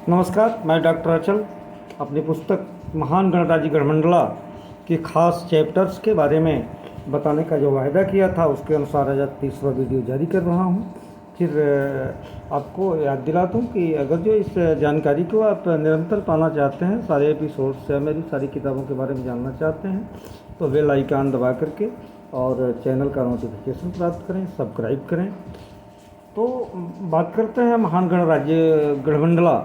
नमस्कार, मैं डॉक्टर अचल अपनी पुस्तक महान गणराज्य गढ़मंडला के खास चैप्टर्स के बारे में बताने का जो वायदा किया था उसके अनुसार आज 30वां वीडियो जारी कर रहा हूं। फिर आपको याद दिला दूं कि अगर जो इस जानकारी को आप निरंतर पाना चाहते हैं, सारे एपिसोड्स या मेरी सारी किताबों के बारे में जानना चाहते हैं, तो बेल आइकन दबा करके और चैनल का नोटिफिकेशन प्राप्त करें, सब्सक्राइब करें। तो बात करते हैं महान गणराज्य गढ़मंडला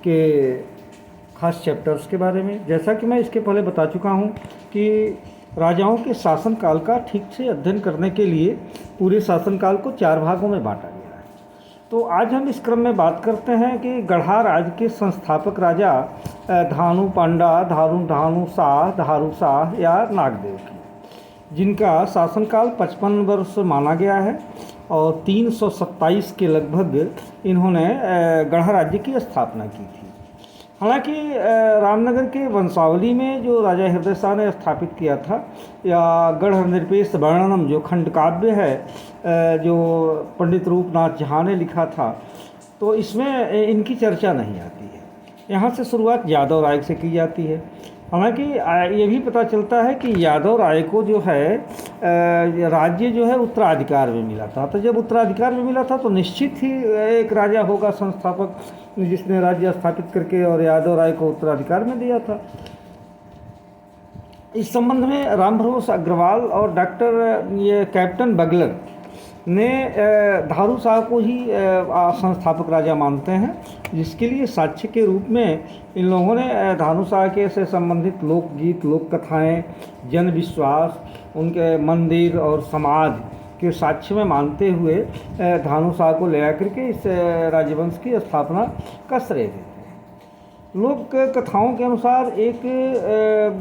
के खास चैप्टर्स के बारे में। जैसा कि मैं इसके पहले बता चुका हूं कि राजाओं के शासनकाल का ठीक से अध्ययन करने के लिए पूरे शासनकाल को 4 भागों में बांटा गया है। तो आज हम इस क्रम में बात करते हैं कि गढ़ा राज के संस्थापक राजा धानु पांडा, धारू शाह या नागदेव की, जिनका शासनकाल 55 वर्ष माना गया है और 327 के लगभग इन्होंने गढ़ा राज्य की स्थापना की थी। हालांकि रामनगर के वंशावली में जो राजा हृदय शाह ने स्थापित किया था, या गढ़ निरपेश वर्णनम जो खंड काव्य है जो पंडित रूपनाथ झा ने लिखा था, तो इसमें इनकी चर्चा नहीं आती है। यहाँ से शुरुआत यादव राय से की जाती है। हालांकि ये भी पता चलता है कि यादव राय को जो है राज्य जो है उत्तराधिकार में मिला था। तो जब उत्तराधिकार में मिला था तो निश्चित ही एक राजा होगा संस्थापक जिसने राज्य स्थापित करके और यादव राय को उत्तराधिकार में दिया था। इस संबंध में रामभरोस अग्रवाल और डॉक्टर ये कैप्टन बगलर ने धारू शाह को ही संस्थापक राजा मानते हैं, जिसके लिए साक्ष्य के रूप में इन लोगों ने धारू शाह के से संबंधित लोकगीत, लोक कथाएँ, जन विश्वास, उनके मंदिर और समाज के साक्ष्य में मानते हुए धारू शाह को ले आकर के इस राजवंश की स्थापना का श्रेय देते हैं। लोक कथाओं के अनुसार एक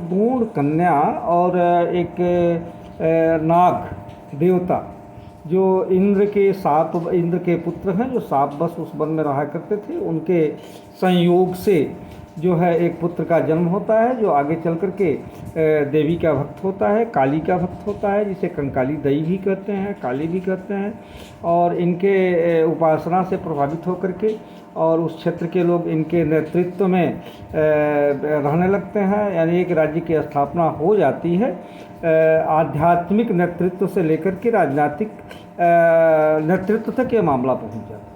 गूढ़ कन्या और एक नाग देवता जो इंद्र के पुत्र हैं, जो साप बस उस वन में रहा करते थे, उनके संयोग से जो है एक पुत्र का जन्म होता है, जो आगे चल कर के देवी का भक्त होता है, काली का भक्त होता है, जिसे कंकाली दई भी कहते हैं, काली भी कहते हैं। और इनके उपासना से प्रभावित होकर के और उस क्षेत्र के लोग इनके नेतृत्व में रहने लगते हैं, यानी एक राज्य की स्थापना हो जाती है। आध्यात्मिक नेतृत्व से लेकर के राजनीतिक नेतृत्व तक ये मामला पहुंच जाता है।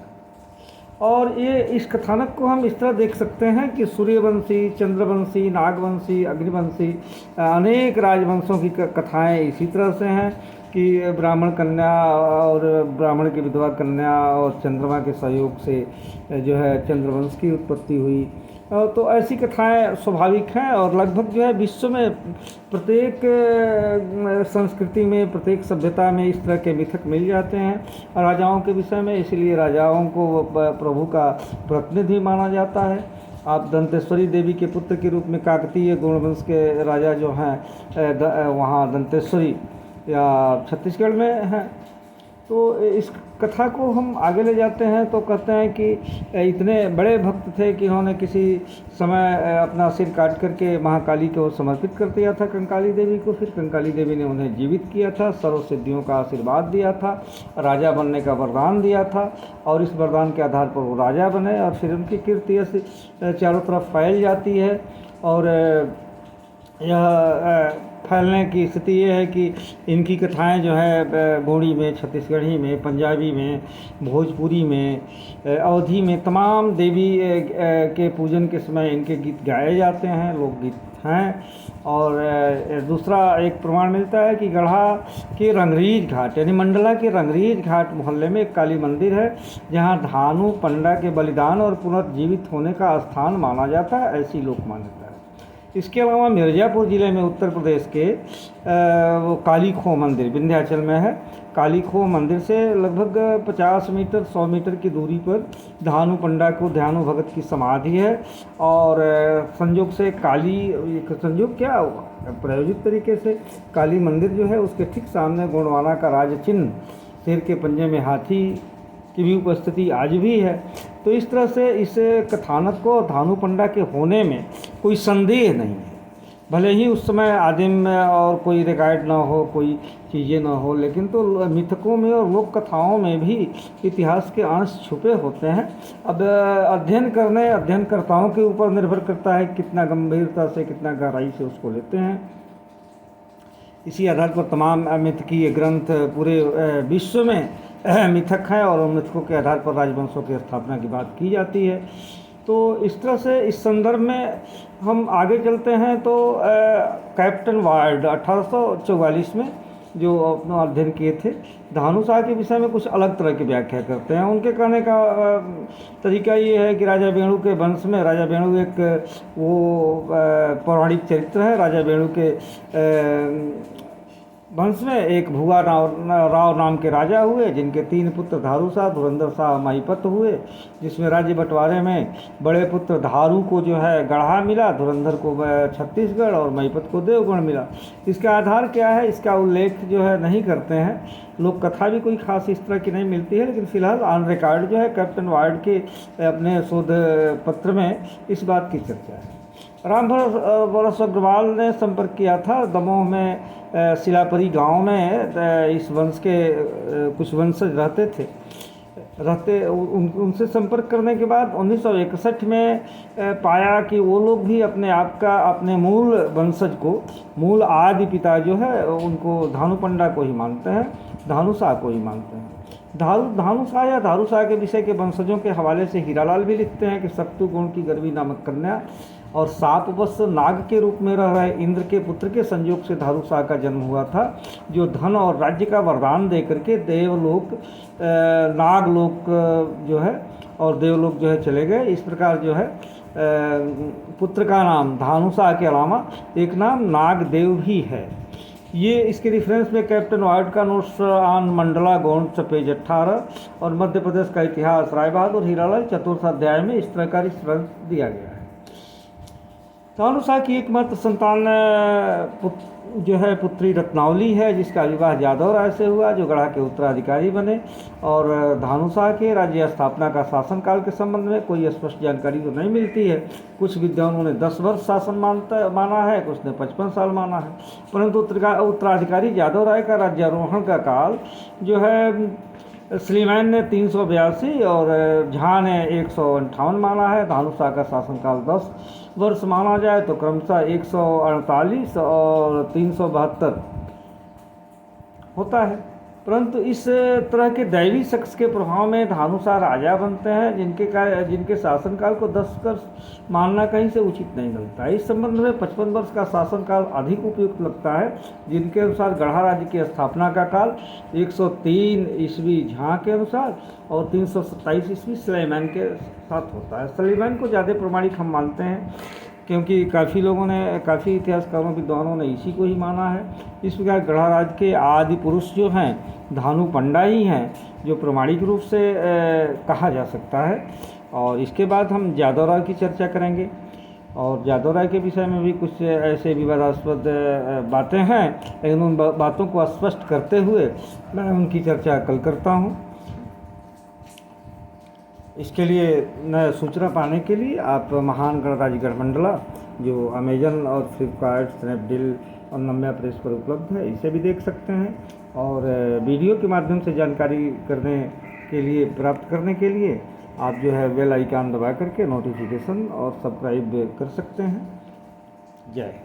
और ये इस कथानक को हम इस तरह देख सकते हैं कि सूर्यवंशी, चंद्रवंशी, नागवंशी, अग्निवंशी अनेक राजवंशों की कथाएं इसी तरह से हैं कि ब्राह्मण कन्या और ब्राह्मण की विधवा कन्या और चंद्रमा के सहयोग से जो है चंद्रवंश की उत्पत्ति हुई। तो ऐसी कथाएं स्वाभाविक हैं और लगभग जो है विश्व में प्रत्येक संस्कृति में, प्रत्येक सभ्यता में इस तरह के मिथक मिल जाते हैं राजाओं के विषय में। इसलिए राजाओं को प्रभु का प्रतिनिधि माना जाता है। आप दंतेश्वरी देवी के पुत्र के रूप में काकतीय गुणवंश के राजा जो हैं वहाँ दंतेश्वरी या छत्तीसगढ़ में हैं। तो इस कथा को हम आगे ले जाते हैं तो कहते हैं कि इतने बड़े भक्त थे कि उन्होंने किसी समय अपना सिर काट करके महाकाली को समर्पित कर दिया था, कंकाली देवी को। फिर कंकाली देवी ने उन्हें जीवित किया था, सर्व सिद्धियों का आशीर्वाद दिया था, राजा बनने का वरदान दिया था और इस वरदान के आधार पर वो राजा बने। और फिर उनकी कीर्ति ऐसे चारों तरफ फैल जाती है और यह फैलने की स्थिति ये है कि इनकी कथाएं जो है गोंडी में, छत्तीसगढ़ी में, पंजाबी में, भोजपुरी में, अवधी में तमाम देवी के पूजन के समय इनके गीत गाए जाते हैं, लोकगीत हैं। और दूसरा एक प्रमाण मिलता है कि गढ़ा के रंगरीज घाट यानी मंडला के रंगरीज घाट मोहल्ले में एक काली मंदिर है, जहां धानु पंडा के बलिदान और पुनर्जीवित होने का स्थान माना जाता है, ऐसी लोक मान्यता है। इसके अलावा मिर्ज़ापुर ज़िले में उत्तर प्रदेश के वो काली खो मंदिर विंध्याचल में है। काली खो मंदिर से लगभग 50 मीटर 100 मीटर की दूरी पर धानु पंडा को ध्यानु भगत की समाधि है। और संयोग से संयोग क्या प्रायोजित तरीके से काली मंदिर जो है उसके ठीक सामने गोंडवाना का राज चिन्ह, शेर के पंजे में हाथी की भी उपस्थिति आज भी है। तो इस तरह से इस कथानक को धानु पंडा के होने में कोई संदेह नहीं है। भले ही उस समय आदिम में और कोई रिकॉर्ड ना हो, कोई चीज़ें ना हो, लेकिन तो मिथकों में और लोक कथाओं में भी इतिहास के अंश छुपे होते हैं। अब अध्ययनकर्ताओं के ऊपर निर्भर करता है कितना गंभीरता से, कितना गहराई से उसको लेते हैं। इसी आधार पर तमाम मिथकीय ग्रंथ पूरे विश्व में मिथक हैं, और उन मिथकों के आधार पर राजवंशों की स्थापना की बात की जाती है। तो इस तरह से इस संदर्भ में हम आगे चलते हैं तो कैप्टन वार्ड 1844 में जो अपना अध्ययन किए थे, धानुषा के विषय में कुछ अलग तरह की व्याख्या करते हैं। उनके कहने का तरीका ये है कि राजा वेणु के वंश में, राजा वेणु एक वो पौराणिक चरित्र है, राजा वेणु के वंश में एक भुआ राव नाम के राजा हुए, जिनके 3 पुत्र धारुषा, धुरंधर शाह, महिपत हुए, जिसमें राज्य बंटवारे में बड़े पुत्र धारु को जो है गढ़ा मिला, धुरंधर को छत्तीसगढ़ और महिपत को देवगढ़ मिला। इसका आधार क्या है, इसका उल्लेख जो है नहीं करते हैं, लोक कथा भी कोई खास इस तरह की नहीं मिलती है, लेकिन फिलहाल ऑन रिकॉर्ड जो है कैप्टन वार्ड के अपने शोध पत्र में इस बात की चर्चा है। रामभरत अग्रवाल ने संपर्क किया था दमोह में सिलापरी गांव में, इस वंश के कुछ वंशज उनसे संपर्क करने के बाद 1961 में पाया कि वो लोग भी अपने आप का, अपने मूल वंशज को, मूल आदि पिता जो है उनको धानुपंडा को ही मानते हैं, धानुषा को ही मानते हैं। धानुषा या धारुषा के विषय के वंशजों के हवाले से हीरालाल भी लिखते हैं कि सप्तगुण की गर्वी नामक कन्या और सापवश नाग के रूप में रह रहे इंद्र के पुत्र के संयोग से धारुषा का जन्म हुआ था, जो धन और राज्य का वरदान दे करके देवलोक, नागलोक जो है और देवलोक जो है चले गए। इस प्रकार जो है पुत्र का नाम धानुषा के अलावा एक नाम नागदेव भी है। ये इसके रेफरेंस में कैप्टन वार्ड का notes on Mandla Gond page 18 और मध्य प्रदेश का इतिहास राय बहादुर हीरालाल चतुर्थ अध्याय में इस तरह का रेफरेंस दिया गया है। धानुषा की एकमात्र संतान जो है पुत्री रत्नावली है, जिसका विवाह जादव राय से हुआ, जो गढ़ा के उत्तराधिकारी बने। और धानुषा के राज्य स्थापना का शासनकाल के संबंध में कोई स्पष्ट जानकारी तो नहीं मिलती है। कुछ विद्वानों ने 10 वर्ष शासन माना है, कुछ ने 55 साल माना है, परंतु उत्तराधिकारी जादव राय का राज्यारोहण का काल जो है स्लीमैन ने 382 और झा ने 158 माना है। धानुषा का शासनकाल 10 वर्ष माना जाए तो क्रमशः 148 और 372 होता है। परंतु इस तरह के दैवी शख्स के प्रभाव में धानुषा राजा बनते हैं, जिनके शासनकाल को 10 वर्ष मानना कहीं से उचित नहीं लगता। इस संबंध में 55 वर्ष का शासनकाल अधिक उपयुक्त लगता है, जिनके अनुसार गढ़ा राज्य की स्थापना का काल 103 ईस्वी झा के अनुसार और 327 ईस्वी सुलेमान के साथ होता है। सुलेमान को ज़्यादा प्रमाणिक हम मानते हैं, क्योंकि काफ़ी इतिहासकारों विद्वानों ने इसी को ही माना है। इस प्रकार गढ़ा राज्य के आदि पुरुष जो हैं धानुपंडा ही हैं, जो प्रमाणिक रूप से कहा जा सकता है। और इसके बाद हम जादव राय की चर्चा करेंगे, और जादव राय के विषय में भी कुछ ऐसे विवादास्पद बातें हैं, लेकिन उन बातों को स्पष्ट करते हुए मैं उनकी चर्चा कल करता हूँ। इसके लिए नया सूचना पाने के लिए आप महान गणराज्य गढ़मंडला, जो अमेजन और फ्लिपकार्ट, स्नैपडील और नम्या प्रेस पर उपलब्ध है, इसे भी देख सकते हैं। और वीडियो के माध्यम से जानकारी प्राप्त करने के लिए आप जो है बेल आइकन दबा करके नोटिफिकेशन और सब्सक्राइब कर सकते हैं। जय हिंद।